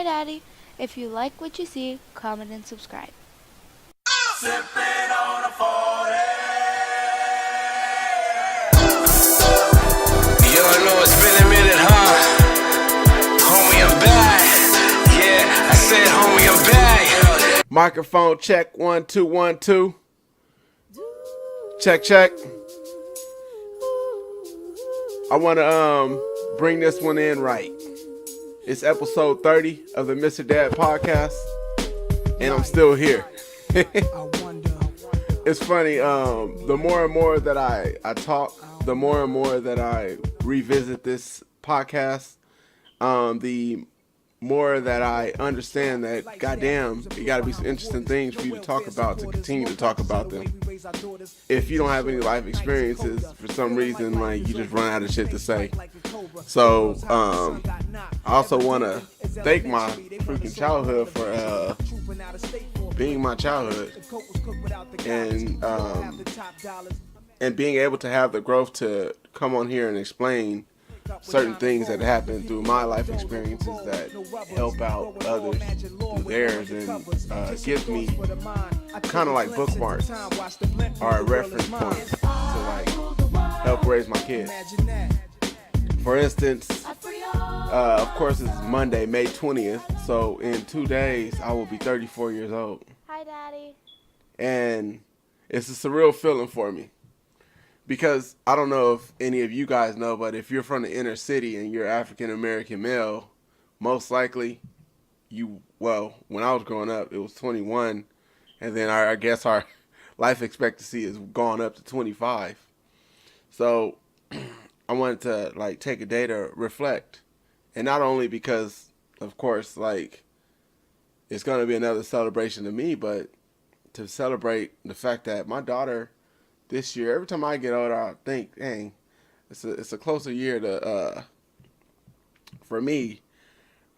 Hi, Daddy. If you like what you see, comment and subscribe. Sipping on a 40. You don't know it's been a minute, huh? Homie, I'm back. Yeah, I said, homie, I'm back. Microphone check, 1 2 1 2. Check check. I want to bring this one in right. It's episode 30 of the Mr. Dad podcast, and I'm still here. It's funny. The more and more that I talk, the more and more that I revisit this podcast, the more that I understand that, goddamn, it got to be some interesting things for you to talk about, to continue to talk about them. If you don't have any life experiences, for some reason, like, you just run out of shit to say. So, I also want to thank my freaking childhood for being my childhood, and being able to have the growth to come on here and explain certain things that happen through my life experiences that help out others through theirs, and gives me kind of like bookmarks or reference points to like help raise my kids. For instance, of course, it's Monday, May 20th, so in 2 days I will be 34 years old. Hi, Daddy. And it's a surreal feeling for me. Because I don't know if any of you guys know, but if you're from the inner city and you're African American male, most likely when I was growing up, it was 21, and then I guess our life expectancy has gone up to 25. So I wanted to like take a day to reflect, and not only because, of course, like it's going to be another celebration to me, but to celebrate the fact that my daughter this year, every time I get older, I think, dang, it's a closer year to for me,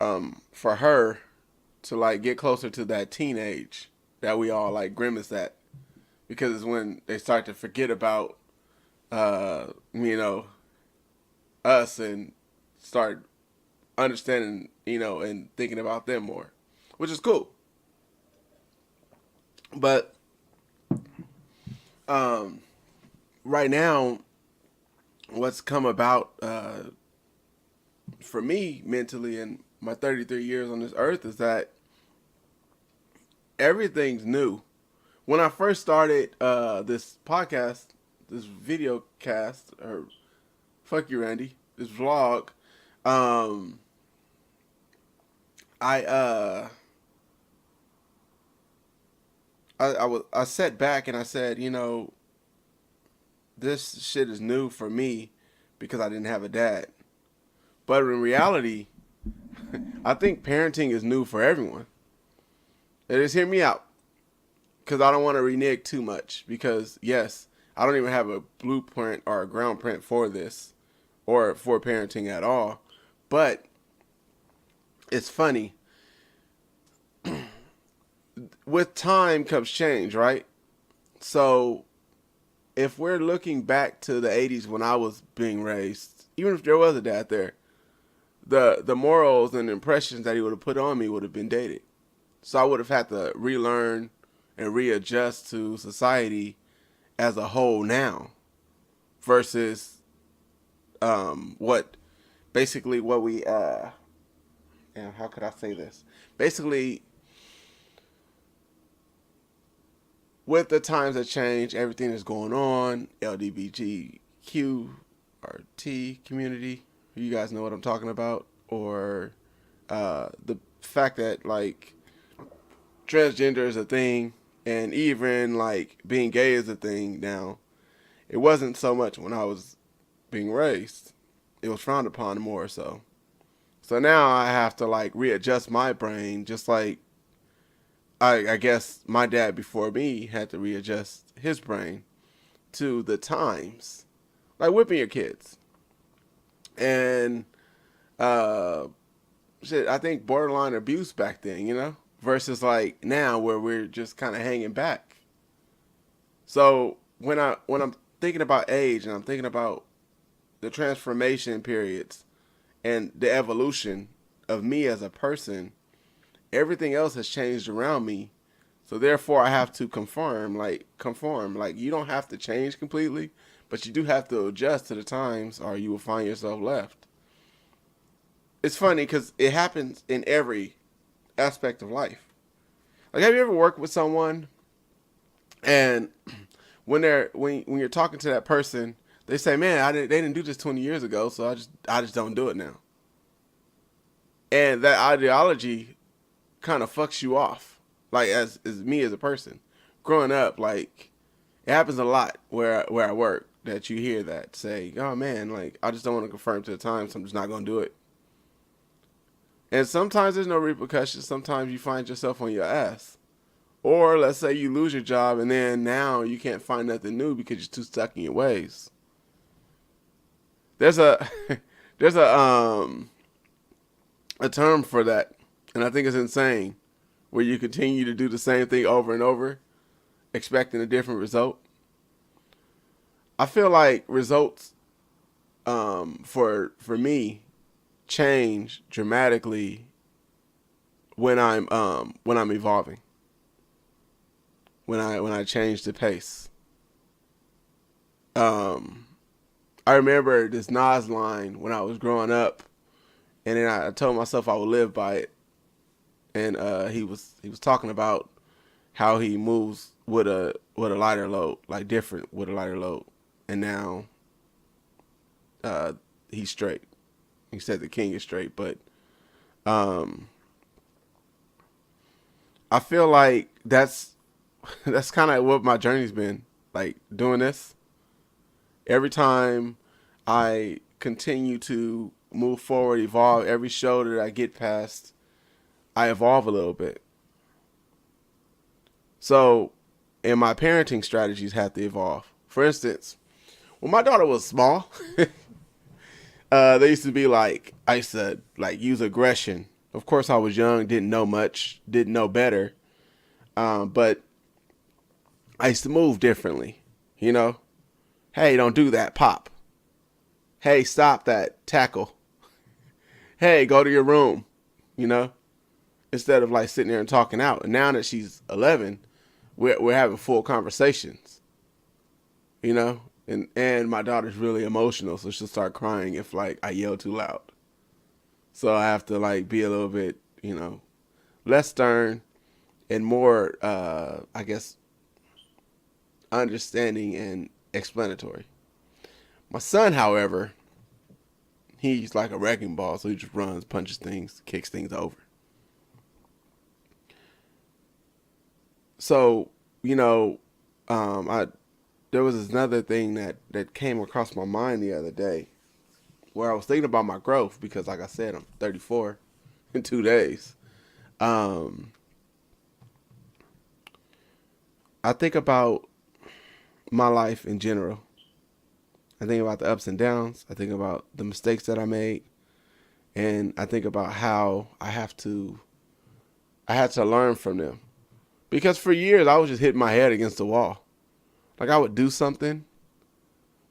for her to like get closer to that teenage that we all like grimace at, because it's when they start to forget about us and start understanding, and thinking about them more, which is cool. But right now, what's come about for me mentally in my 33 years on this earth is that everything's new. When I first started this podcast, this video cast, or fuck you, Randy, this vlog, I sat back and I said, this shit is new for me because I didn't have a dad. But in reality, I think parenting is new for everyone. And just hear me out, because I don't want to renege too much, because yes, I don't even have a blueprint or a ground print for this or for parenting at all. But it's funny. With time comes change, right? So if we're looking back to the 80s when I was being raised, even if there was a dad there, the morals and impressions that he would have put on me would have been dated. So I would have had to relearn and readjust to society as a whole now, versus what we how could I say this? Basically, with the times that change, everything that's going on, LGBTQ or T community, you guys know what I'm talking about, or the fact that like transgender is a thing, and even like being gay is a thing now. It wasn't so much when I was being raised. It was frowned upon more so. So now I have to like readjust my brain, just like I guess my dad before me had to readjust his brain to the times. Like whipping your kids. And I think borderline abuse back then, versus like now where we're just kind of hanging back. So when I'm thinking about age and I'm thinking about the transformation periods and the evolution of me as a person, everything else has changed around me. So therefore I have to conform. Like you don't have to change completely, but you do have to adjust to the times or you will find yourself left. It's funny because it happens in every aspect of life. Like, have you ever worked with someone and when you're talking to that person, they say, "Man, they didn't do this 20 years ago, so I just don't do it now." And that ideology kind of fucks you off. Like, as me as a person, growing up, like, it happens a lot where I work that you hear that say, "Oh man, like, I just don't want to conform to the times, so I'm just not gonna do it." And sometimes there's no repercussions. Sometimes you find yourself on your ass. Or let's say you lose your job and then now you can't find nothing new because you're too stuck in your ways. There's a there's a term for that, and I think it's insane, where you continue to do the same thing over and over, expecting a different result. I feel like results for me change dramatically when I'm evolving. When I change the pace. I remember this Nas line when I was growing up, and then I told myself I would live by it. And he was talking about how he moves with a lighter load, like different with a lighter load, and now he's straight. He said the king is straight, but I feel like that's kind of what my journey's been, like, doing this. Every time I continue to move forward, evolve, every show that I get past, I evolve a little bit. So, and my parenting strategies have to evolve. For instance, when my daughter was small, they used to be like, I used to like use aggression. Of course, I was young, didn't know much, didn't know better. But I used to move differently, you know? Hey, don't do that, pop. Hey, stop that, tackle. Hey, go to your room, you know? Instead of like sitting there and talking out. And now that she's 11, we're having full conversations, you know? And my daughter's really emotional, so she'll start crying if like I yell too loud. So I have to like be a little bit, you know, less stern and more, I guess, understanding and explanatory. My son, however, he's like a wrecking ball, so he just runs, punches things, kicks things over. So, you know, there was another thing that came across my mind the other day where I was thinking about my growth because, like I said, I'm 34 in 2 days. I think about my life in general. I think about the ups and downs. I think about the mistakes that I made. And I think about how I had to learn from them. Because for years, I was just hitting my head against the wall. Like, I would do something,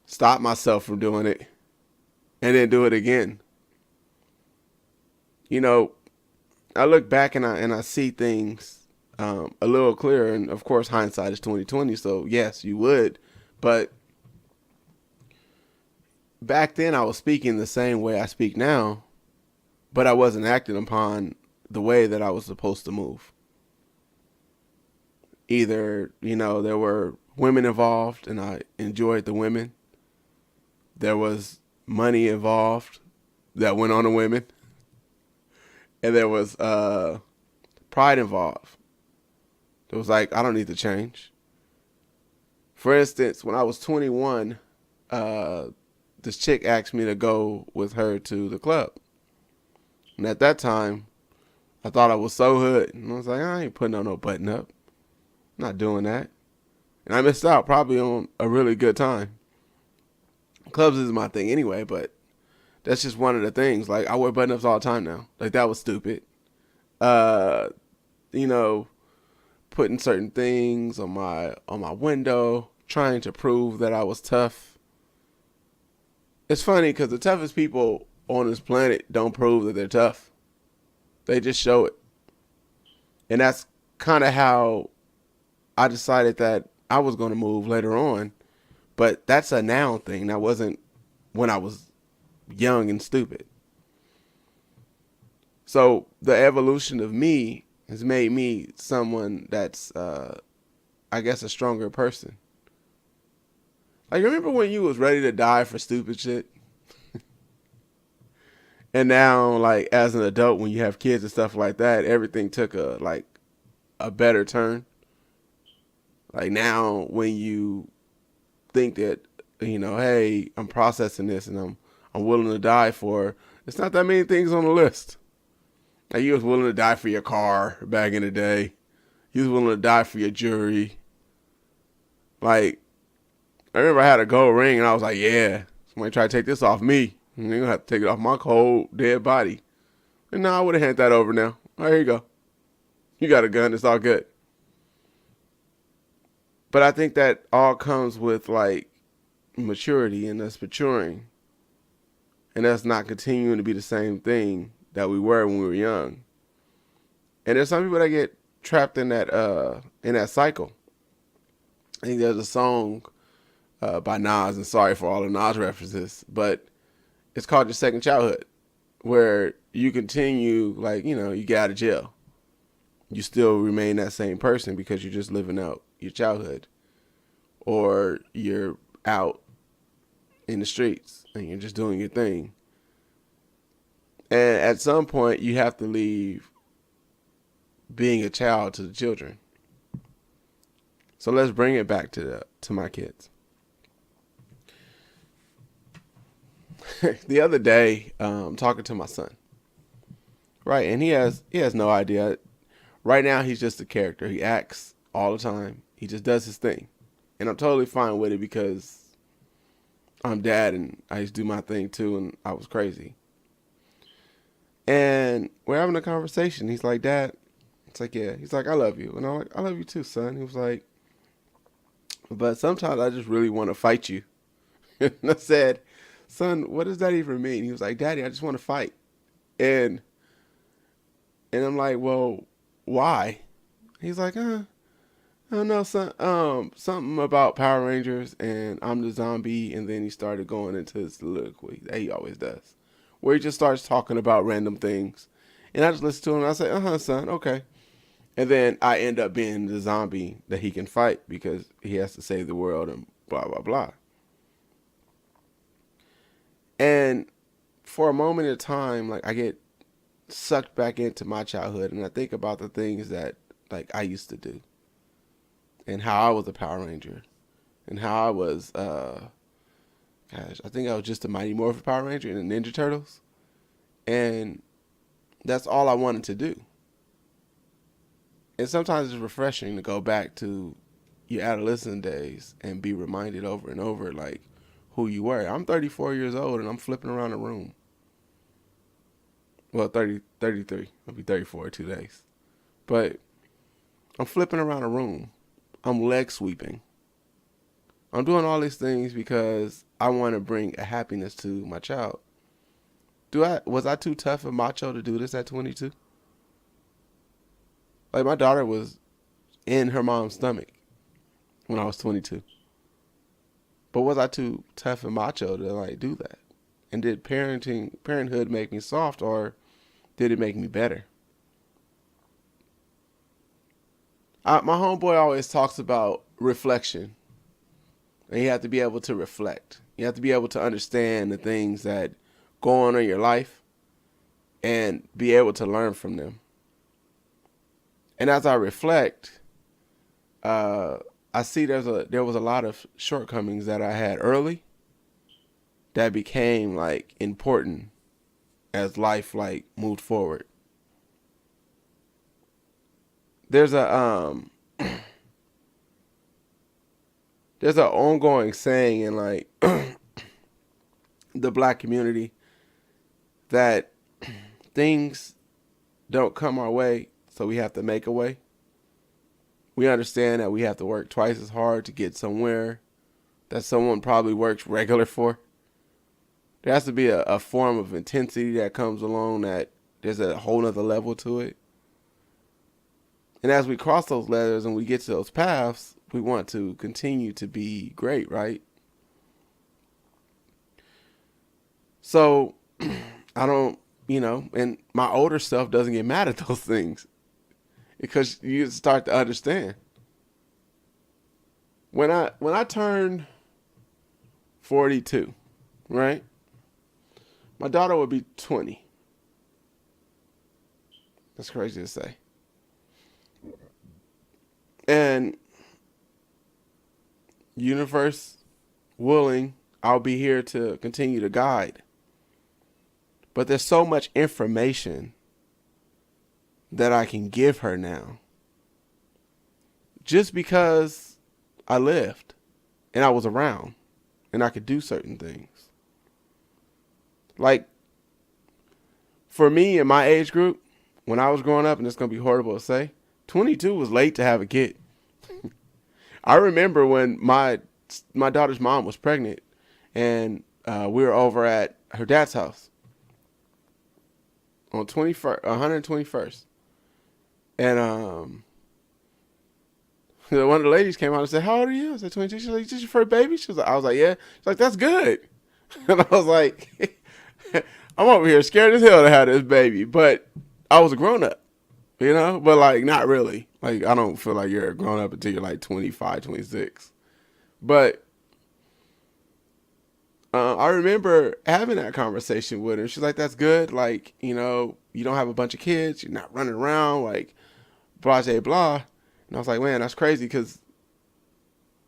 stop myself from doing it, and then do it again. You know, I look back and I see things a little clearer. And, of course, hindsight is 20/20, so, yes, you would. But back then, I was speaking the same way I speak now, but I wasn't acting upon the way that I was supposed to move. Either, you know, there were women involved and I enjoyed the women. There was money involved that went on the women. And there was pride involved. It was like, I don't need to change. For instance, when I was 21, this chick asked me to go with her to the club. And at that time, I thought I was so hood. And I was like, I ain't putting on no button up. I'm not doing that. And I missed out probably on a really good time. Clubs is my thing anyway, but that's just one of the things. Like, I wear button-ups all the time now. Like, that was stupid. You know, putting certain things on my window, trying to prove that I was tough. It's funny because the toughest people on this planet don't prove that they're tough. They just show it. And that's kind of how I decided that I was going to move later on. But that's a now thing. That wasn't when I was young and stupid. So the evolution of me has made me someone that's, I guess, a stronger person. Like, remember when you was ready to die for stupid shit? And now, like, as an adult, when you have kids and stuff like that, everything took a better turn. Like, now when you think that, hey, I'm processing this and I'm willing to die for, it's not that many things on the list. Like, you was willing to die for your car back in the day. You was willing to die for your jewelry. Like, I remember I had a gold ring and I was like, yeah, somebody try to take this off me. And they're going to have to take it off my cold, dead body. And now I would have handed that over now. All right, here you go. You got a gun. It's all good. But I think that all comes with, like, maturity and us maturing. And us not continuing to be the same thing that we were when we were young. And there's some people that get trapped in that cycle. I think there's a song by Nas, and sorry for all the Nas references, but it's called Your Second Childhood, where you continue, like, you get out of jail. You still remain that same person because you're just living out your childhood. Or you're out in the streets and you're just doing your thing. And at some point, you have to leave being a child to the children. So let's bring it back to my kids. The other day, talking to my son, right, and he has no idea. Right now, he's just a character. He acts all the time. He just does his thing, and I'm totally fine with it because I'm dad, and I used to do my thing too, and I was crazy. And we're having a conversation. He's like, Dad, it's like, yeah. He's like, I love you, and I'm like, I love you too, son. He was like, but sometimes I just really want to fight you. And I said, son, what does that even mean? He was like, Daddy, I just want to fight. And I'm like, well, why? He's like, I don't know, son. Something about Power Rangers and I'm the zombie. And then he started going into his soliloquy that he always does, where he just starts talking about random things. And I just listen to him and I say, son, okay. And then I end up being the zombie that he can fight because he has to save the world and blah, blah, blah. And for a moment in time, like, I get sucked back into my childhood and I think about the things that, like, I used to do and how I was a Power Ranger and how I was, I think I was just a Mighty Morphin Power Ranger and the Ninja Turtles. And that's all I wanted to do. And sometimes it's refreshing to go back to your adolescent days and be reminded over and over, like, who you were. I'm 34 years old and I'm flipping around the room. Well, 33. I'll be 34 in 2 days. But I'm flipping around a room. I'm leg sweeping. I'm doing all these things because I want to bring a happiness to my child. Was I too tough and macho to do this at 22? Like, my daughter was in her mom's stomach when I was 22. But was I too tough and macho to, like, do that? And did parenthood make me soft, or did it make me better? My homeboy always talks about reflection. And you have to be able to reflect. You have to be able to understand the things that go on in your life and be able to learn from them. And as I reflect, I see there was a lot of shortcomings that I had early that became, like, important as life, like, moved forward. There's an ongoing saying in, like, the black community that things don't come our way, so we have to make a way. We understand that we have to work twice as hard to get somewhere that someone probably works regular for. There has to be a form of intensity that comes along, that there's a whole nother level to it. And as we cross those letters and we get to those paths, we want to continue to be great, right? So I don't, and my older self doesn't get mad at those things because you start to understand. When I turned 42, right? My daughter would be 20. That's crazy to say. And universe willing, I'll be here to continue to guide. But there's so much information that I can give her now. Just because I lived and I was around and I could do certain things. Like, for me in my age group, when I was growing up, and it's going to be horrible to say, 22 was late to have a kid. I remember when my daughter's mom was pregnant and we were over at her dad's house on 121st. And one of the ladies came out and said, "How old are you?" I said, 22. She's like, "Is this your first baby?" I was like, "Yeah." She's like, "That's good." And I was like, I'm over here scared as hell to have this baby. But I was a grown up, but like not really. Like I don't feel like you're a grown up until you're like 25, 26. But I remember having that conversation with her. She's like, "That's good. Like, you don't have a bunch of kids. You're not running around like blah, blah, blah." And I was like, man, that's crazy because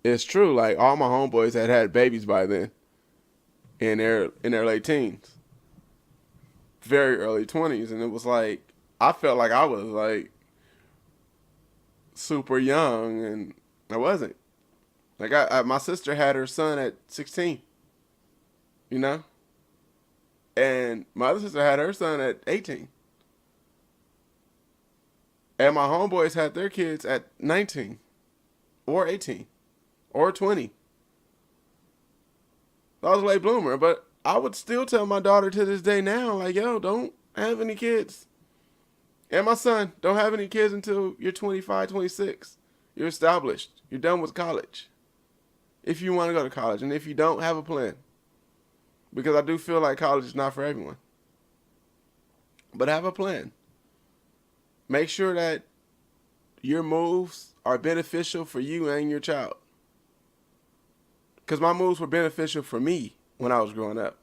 it's true. Like all my homeboys had babies by then in their late teens, very early 20s. And it was like, I felt like I was like super young and I wasn't. Like my sister had her son at 16, and my other sister had her son at 18. And my homeboys had their kids at 19 or 18 or 20. I was a late bloomer, but I would still tell my daughter to this day now, like, yo, don't have any kids. And my son, don't have any kids until you're 25, 26. You're established. You're done with college. If you want to go to college. And if you don't, have a plan. Because I do feel like college is not for everyone. But have a plan. Make sure that your moves are beneficial for you and your child. Because my moves were beneficial for me when I was growing up.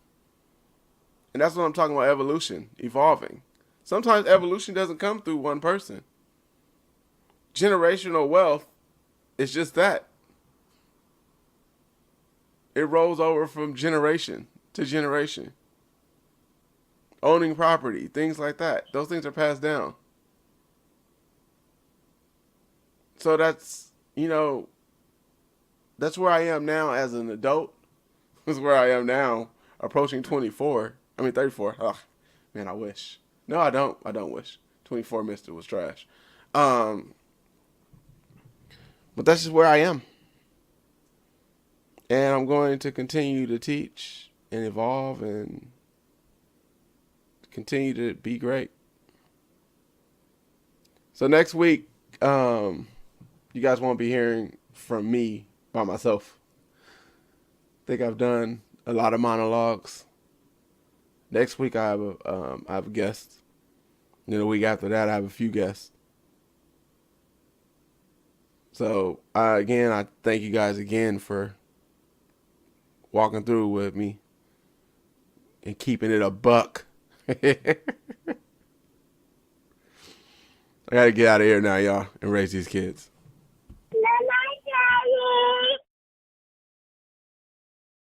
And that's what I'm talking about, evolution, evolving. Sometimes evolution doesn't come through one person. Generational wealth is just that. It rolls over from generation to generation. Owning property, things like that. Those things are passed down. So that's where I am now as an adult. That's where I am now, approaching 34. 34. Ugh, man, I wish. No, I don't. I don't wish. 24 Mister was trash. But that's just where I am. And I'm going to continue to teach and evolve and continue to be great. So next week, you guys won't be hearing from me by myself. I think I've done a lot of monologues. Next week I have a guest. And then the week after that I have a few guests. So I thank you guys again for walking through with me and keeping it a buck. I gotta get out of here now, y'all, and raise these kids.